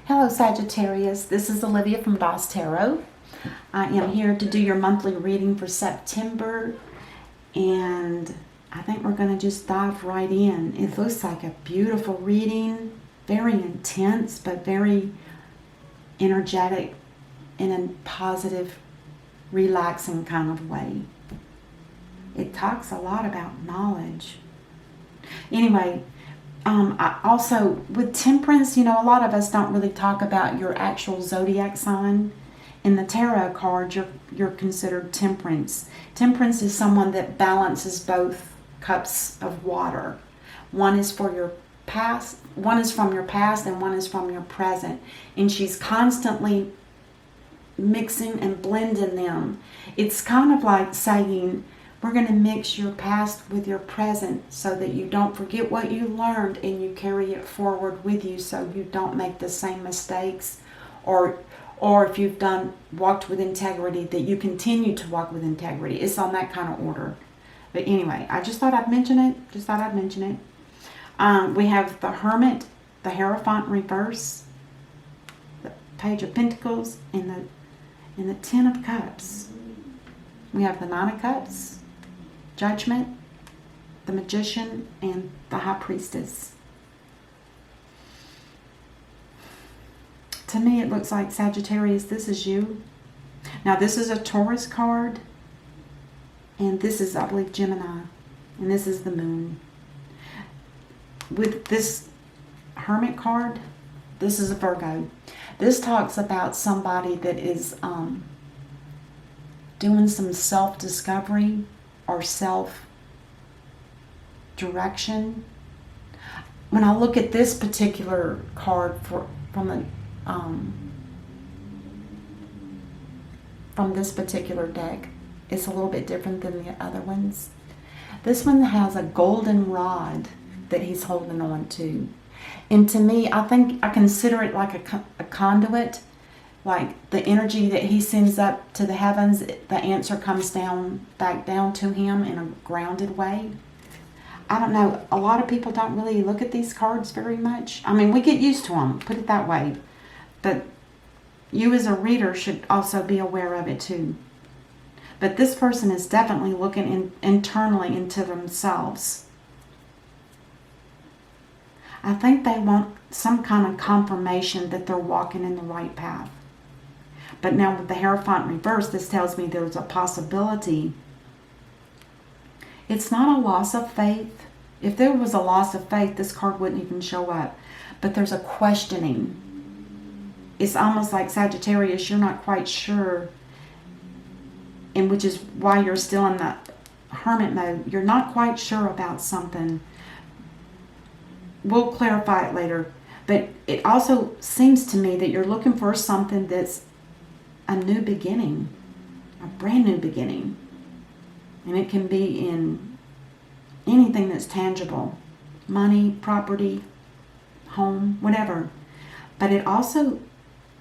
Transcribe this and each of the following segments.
Hello Sagittarius, this is Olivia from DOS Tarot. I am here to do your monthly reading for September, and I think we're going to just dive right in. It looks like a beautiful reading, very intense but very energetic in a positive, relaxing kind of way. It talks a lot about knowledge. Anyway, I also, with temperance, a lot of us don't really talk about your actual zodiac sign. In the tarot card, you're considered temperance. Temperance is someone that balances both cups of water. One is for your past, one is from your past, and one is from your present. And she's constantly mixing and blending them. It's kind of like saying, we're going to mix your past with your present so that you don't forget what you learned and you carry it forward with you so you don't make the same mistakes, or if you've walked with integrity, that you continue to walk with integrity. It's on that kind of order. But anyway, I just thought I'd mention it. We have the Hermit, the Hierophant reverse, the Page of Pentacles, and the Ten of Cups. We have the Nine of Cups, Judgment, the Magician, and the High Priestess. To me, it looks like, Sagittarius, this is you. Now, this is a Taurus card, and this is, I believe, Gemini, and this is the Moon. With this Hermit card, this is a Virgo. This talks about somebody that is doing some self-discovery or self-direction. When I look at this particular card from this particular deck, it's a little bit different than the other ones. This one has a golden rod that he's holding on to. And to me, I consider it like a conduit. Like the energy that he sends up to the heavens, the answer comes back down to him in a grounded way. I don't know. A lot of people don't really look at these cards very much. I mean, we get used to them, put it that way. But you as a reader should also be aware of it too. But this person is definitely looking internally into themselves. I think they want some kind of confirmation that they're walking in the right path. But now with the Hierophant reverse, this tells me there's a possibility. It's not a loss of faith. If there was a loss of faith, this card wouldn't even show up. But there's a questioning. It's almost like, Sagittarius, you're not quite sure, and which is why you're still in that hermit mode. You're not quite sure about something. We'll clarify it later. But it also seems to me that you're looking for something that's a new beginning, a brand new beginning. And it can be in anything that's tangible, money, property, home, whatever. But it also,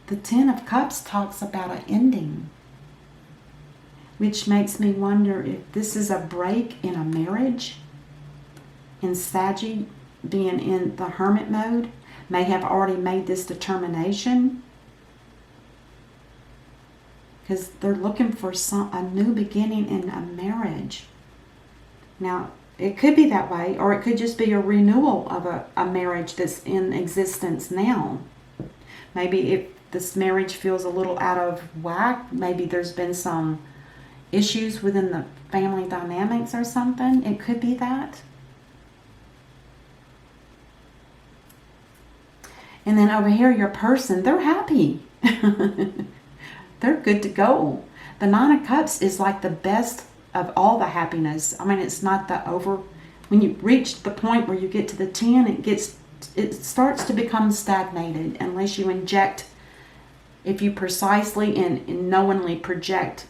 the Ten of Cups talks about an ending, which makes me wonder if this is a break in a marriage. And Saggy, being in the hermit mode, may have already made this determination, because they're looking for a new beginning in a marriage. Now, it could be that way, or it could just be a renewal of a marriage that's in existence now. Maybe if this marriage feels a little out of whack, maybe there's been some issues within the family dynamics or something. It could be that. And then over here, your person, they're happy. They're good to go. The Nine of Cups is like the best of all the happiness. I mean, it's not when you reach the point where you get to the 10, it starts to become stagnated unless you inject, if you precisely and knowingly project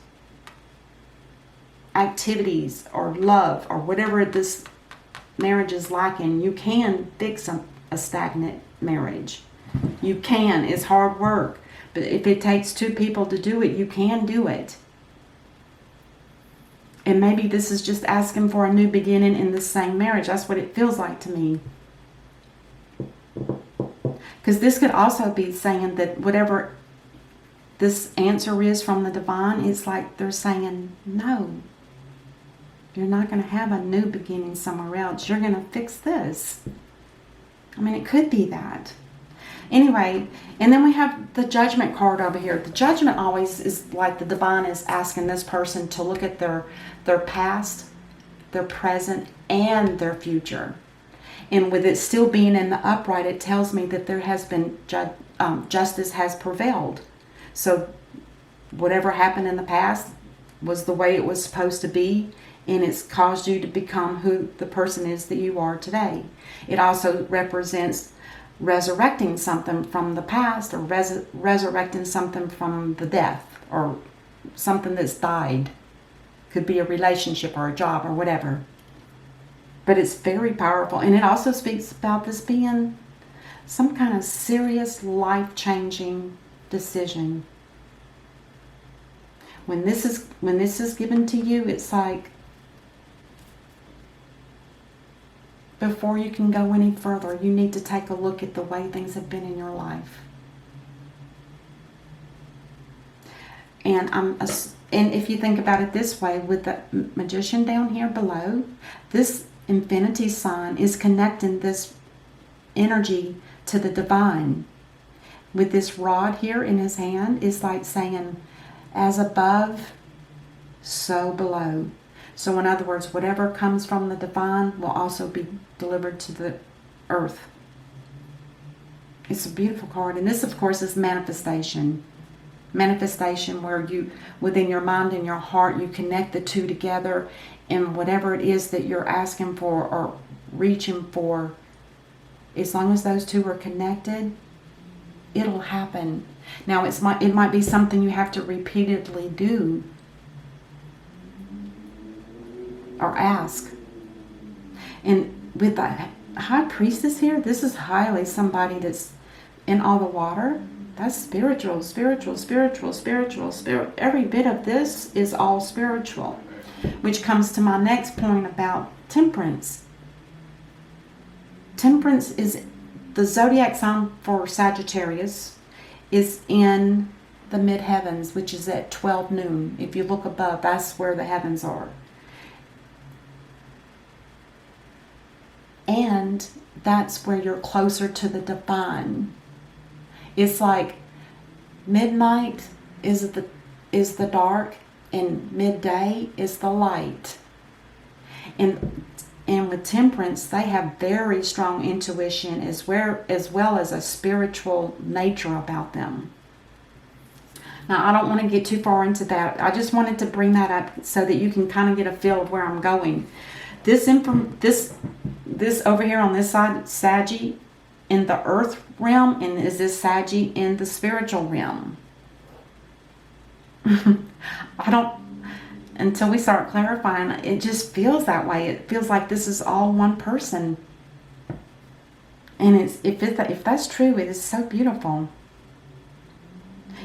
activities or love or whatever this marriage is lacking, you can fix a stagnant marriage. You can. It's hard work. But if it takes two people to do it, you can do it. And maybe this is just asking for a new beginning in the same marriage. That's what it feels like to me. Because this could also be saying that whatever this answer is from the divine, it's like they're saying, no, you're not going to have a new beginning somewhere else. You're going to fix this. I mean, it could be that. Anyway, and then we have the Judgment card over here. The Judgment always is like the divine is asking this person to look at their past, their present, and their future. And with it still being in the upright, it tells me that there has been justice has prevailed. So whatever happened in the past was the way it was supposed to be, and it's caused you to become who the person is that you are today. It also represents resurrecting something from the past, or resurrecting something from the death, or something that's died. Could be a relationship or a job or whatever. But it's very powerful, and it also speaks about this being some kind of serious life-changing decision. When this is given to you, it's like before you can go any further, you need to take a look at the way things have been in your life. And if you think about it this way, with the Magician down here below, this infinity sign is connecting this energy to the divine. With this rod here in his hand, it's like saying, as above, so below. So in other words, whatever comes from the divine will also be delivered to the earth. It's a beautiful card. And this, of course, is manifestation. Manifestation, where you, within your mind and your heart, you connect the two together, and whatever it is that you're asking for or reaching for, as long as those two are connected, it'll happen. Now, it might be something you have to repeatedly do or ask. And with the High Priestess here, this is highly somebody that's in all the water. That's spiritual, spiritual, spiritual, spiritual, spirit. Every bit of this is all spiritual. Which comes to my next point about temperance. Temperance is the zodiac sign for Sagittarius, is in the mid-heavens, which is at 12 noon. If you look above, that's where the heavens are. And that's where you're closer to the divine. It's like midnight is the dark, and midday is the light. And with temperance, they have very strong intuition as well as a spiritual nature about them. Now, I don't want to get too far into that. I just wanted to bring that up so that you can kind of get a feel of where I'm going. This over here on this side, Saggy in the earth realm, and is this Saggy in the spiritual realm? I don't, until we start clarifying, it just feels that way. It feels like this is all one person. And if that's true, it is so beautiful.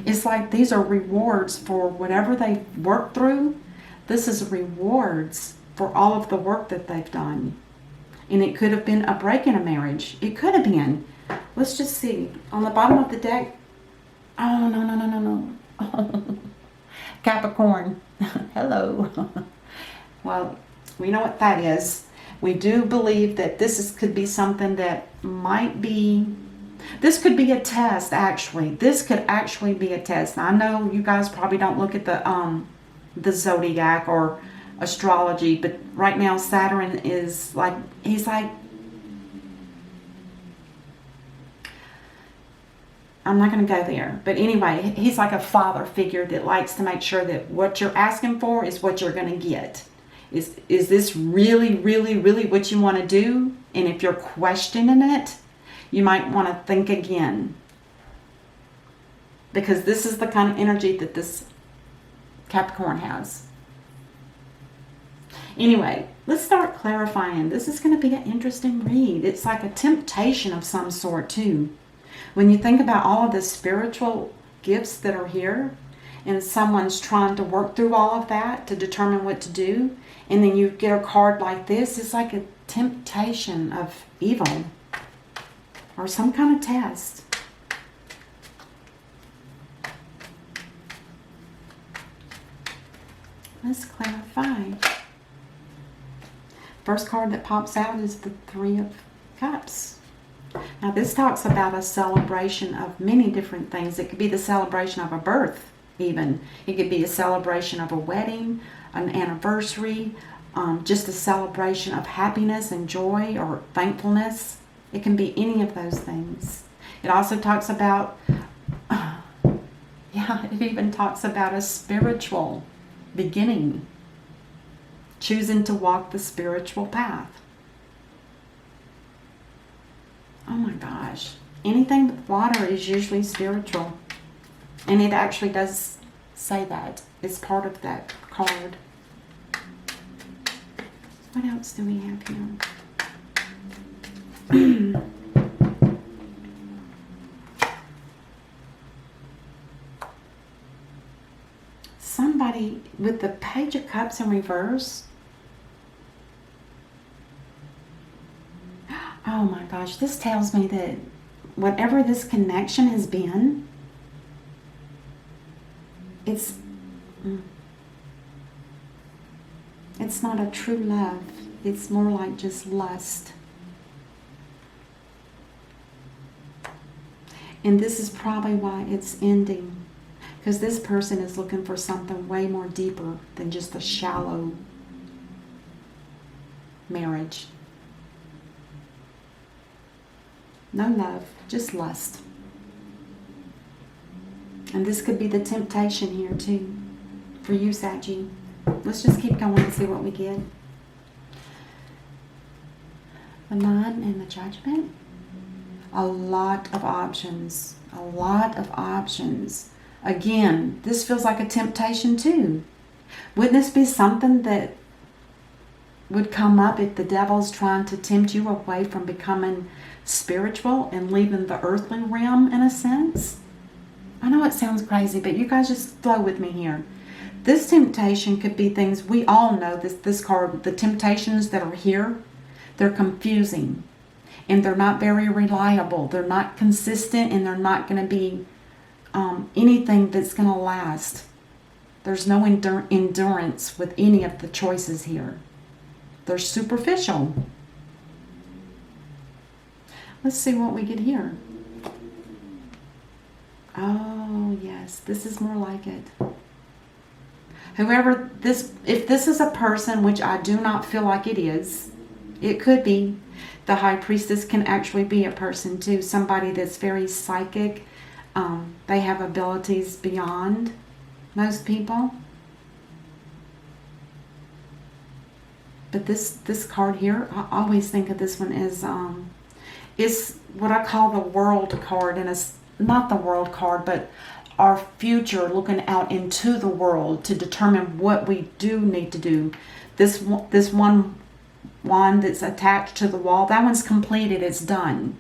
It's like these are rewards for whatever they've worked through. This is rewards for all of the work that they've done. And it could have been a break in a marriage. It could have been. Let's just see. On the bottom of the deck. Oh, no. Capricorn. Hello. Well, we know what that is. We do believe that could be something that might be... This could be a test, actually. This could actually be a test. Now, I know you guys probably don't look at the zodiac or astrology, but right now Saturn is like, he's like, I'm not going to go there, but anyway, he's like a father figure that likes to make sure that what you're asking for is what you're going to get. Is this really, really, really what you want to do? And if you're questioning it, you might want to think again, because this is the kind of energy that this Capricorn has. Anyway, let's start clarifying. This is going to be an interesting read. It's like a temptation of some sort too. When you think about all of the spiritual gifts that are here, and someone's trying to work through all of that to determine what to do, and then you get a card like this, it's like a temptation of evil or some kind of test. Let's clarify. First card that pops out is the Three of Cups. Now this talks about a celebration of many different things. It could be the celebration of a birth even. It could be a celebration of a wedding, an anniversary, just a celebration of happiness and joy or thankfulness. It can be any of those things. It also talks about, it even talks about a spiritual beginning. Choosing to walk the spiritual path. Oh my gosh. Anything with water is usually spiritual. And it actually does say that. It's part of that card. What else do we have here? Somebody with the Page of Cups in reverse. Oh my gosh, this tells me that whatever this connection has been, it's not a true love. It's more like just lust. And this is probably why it's ending. Because this person is looking for something way more deeper than just a shallow marriage. No love, just lust. And this could be the temptation here too, for you, Saggy. Let's just keep going and see what we get. The Nine and the Judgment. A lot of options. A lot of options. Again, this feels like a temptation too. Wouldn't this be something that would come up if the devil's trying to tempt you away from becoming spiritual and leaving the earthly realm in a sense? I know it sounds crazy, but you guys just flow with me here. This temptation could be things we all know. This card, the temptations that are here, they're confusing and they're not very reliable. They're not consistent and they're not going to be anything that's going to last. There's no endurance with any of the choices here. They're superficial. Let's see what we get here. Oh, yes, this is more like it. Whoever this, if this is a person, which I do not feel like it is, it could be. The High Priestess can actually be a person too. Somebody that's very psychic. They have abilities beyond most people. But this card here, I always think of this one as is what I call the World card, and it's not the World card, but our future, looking out into the world to determine what we do need to do. This one wand that's attached to the wall, that one's completed, it's done.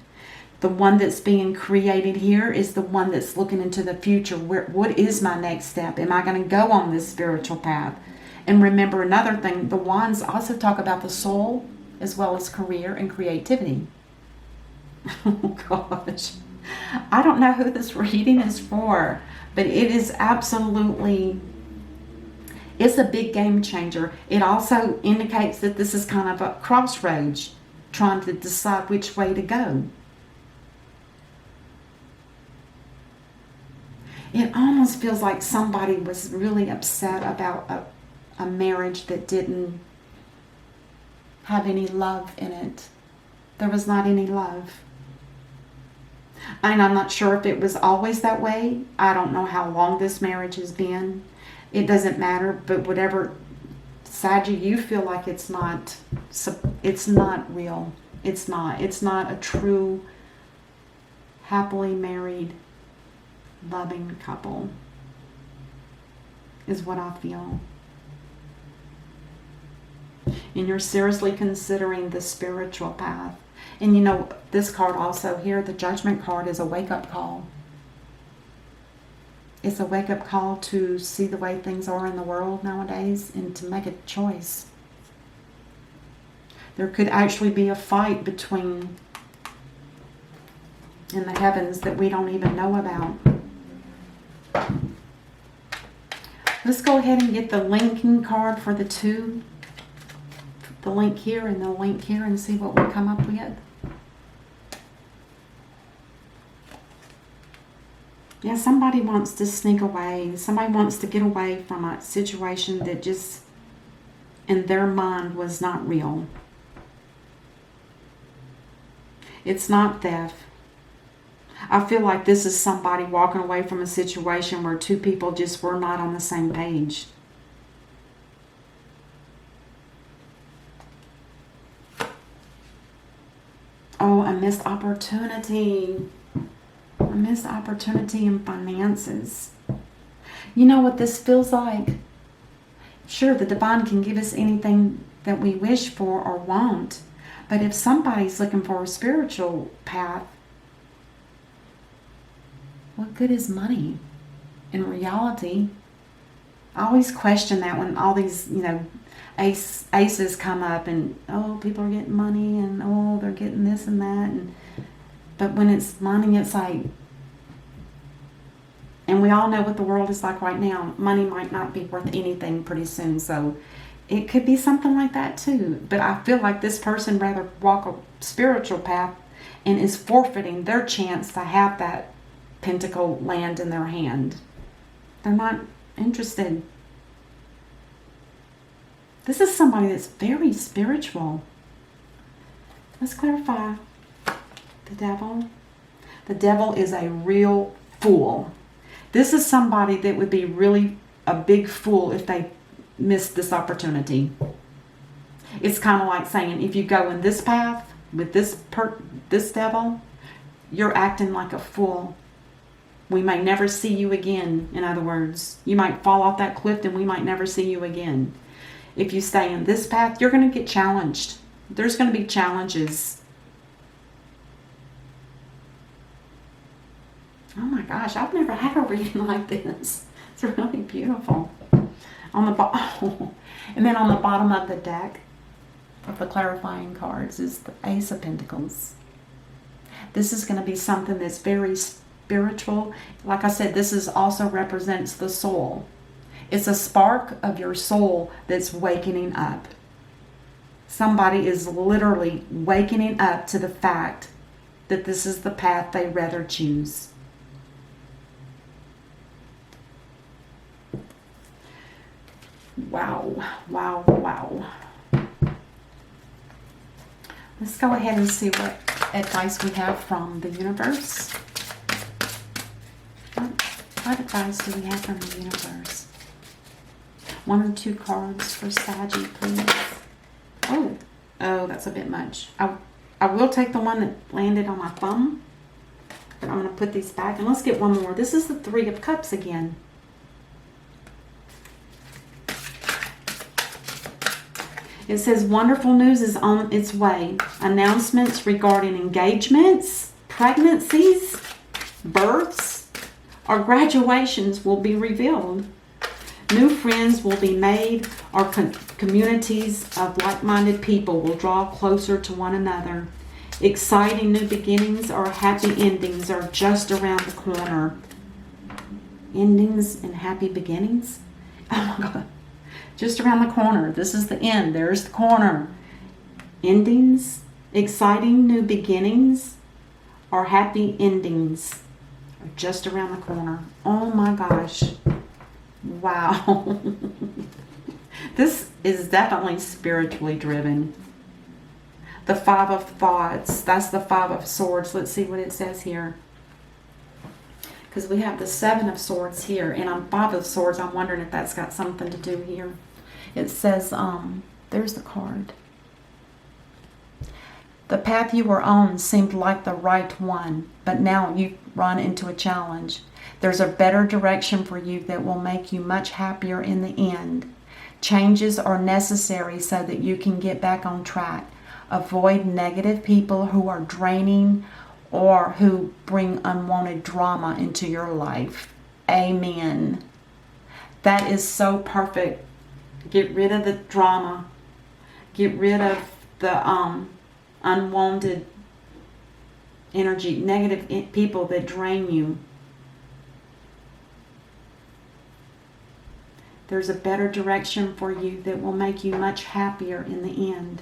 The one that's being created here is the one that's looking into the future. What is my next step? Am I going to go on this spiritual path? And remember another thing, the wands also talk about the soul as well as career and creativity. Oh gosh. I don't know who this reading is for, but it is absolutely, it's a big game changer. It also indicates that this is kind of a crossroads, trying to decide which way to go. It almost feels like somebody was really upset about a marriage that didn't have any love in it. There was not any love. And I'm not sure if it was always that way. I don't know how long this marriage has been. It doesn't matter, but whatever, Saggy, you feel like it's not real. It's not a true, happily married, loving couple, is what I feel. And you're seriously considering the spiritual path. And you know, this card also here, the Judgment card, is a wake-up call. It's a wake-up call to see the way things are in the world nowadays and to make a choice. There could actually be a fight between in the heavens that we don't even know about. Let's go ahead and get the linking card for the two. The link here and the link here, and see what we come up with. Yeah, somebody wants to sneak away. Somebody wants to get away from a situation that just, in their mind, was not real. It's not theft. I feel like this is somebody walking away from a situation where two people just were not on the same page. Oh, a missed opportunity. A missed opportunity in finances. You know what this feels like? Sure, the divine can give us anything that we wish for or want. But if somebody's looking for a spiritual path, what good is money? In reality, I always question that when all these, aces come up and, oh, people are getting money and, oh, they're getting this and that. But when it's money, it's like, and we all know what the world is like right now. Money might not be worth anything pretty soon. So it could be something like that too. But I feel like this person rather walk a spiritual path and is forfeiting their chance to have that pentacle land in their hand. They're not interested. This is somebody that's very spiritual. Let's clarify. The devil. The devil is a real fool. This is somebody that would be really a big fool if they missed this opportunity. It's kind of like saying, if you go in this path with this devil, you're acting like a fool. We may never see you again. In other words, you might fall off that cliff and we might never see you again. If you stay in this path, you're going to get challenged. There's going to be challenges. Oh my gosh, I've never had a reading like this. It's really beautiful. On the bottom, and then on the bottom of the deck of the clarifying cards is the Ace of Pentacles. This is going to be something that's very spiritual. Like I said, this is also represents the soul. It's a spark of your soul that's wakening up. Somebody is literally wakening up to the fact that this is the path they rather choose. Wow, wow, wow. Let's go ahead and see what advice we have from the universe. What advice do we have from the universe? 1 or 2 cards for Saggy, please. Oh, that's a bit much. I will take the one that landed on my thumb, but I'm going to put these back. And let's get one more. This is the 3 of Cups again. It says wonderful news is on its way. Announcements regarding engagements, pregnancies, births, or graduations will be revealed. New friends will be made, or communities of like-minded people will draw closer to one another. Exciting new beginnings or happy endings are just around the corner. Endings and happy beginnings? Oh my God. Just around the corner. This is the end. There's the corner. Endings, exciting new beginnings, or happy endings are just around the corner. Oh my gosh. Wow. This is definitely spiritually driven. The 5 of Thoughts. That's the 5 of Swords. Let's see what it says here. Because we have the 7 of Swords here. And on 5 of Swords, I'm wondering if that's got something to do here. It says, there's the card. The path you were on seemed like the right one, but now you've run into a challenge. There's a better direction for you that will make you much happier in the end. Changes are necessary so that you can get back on track. Avoid negative people who are draining or who bring unwanted drama into your life. Amen. That is so perfect. Get rid of the drama. Get rid of the unwanted energy, negative people that drain you. There's a better direction for you that will make you much happier in the end.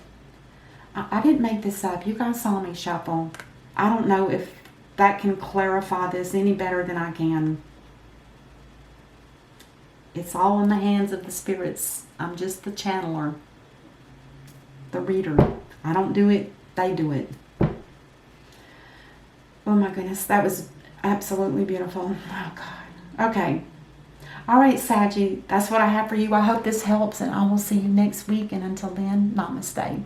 I didn't make this up. You guys saw me shuffle. I don't know if that can clarify this any better than I can. It's all in the hands of the spirits. I'm just the channeler, the reader. I don't do it. They do it. Oh my goodness. That was absolutely beautiful. Oh God. Okay. All right, Saggy. That's what I have for you. I hope this helps, and I will see you next week. And until then, namaste.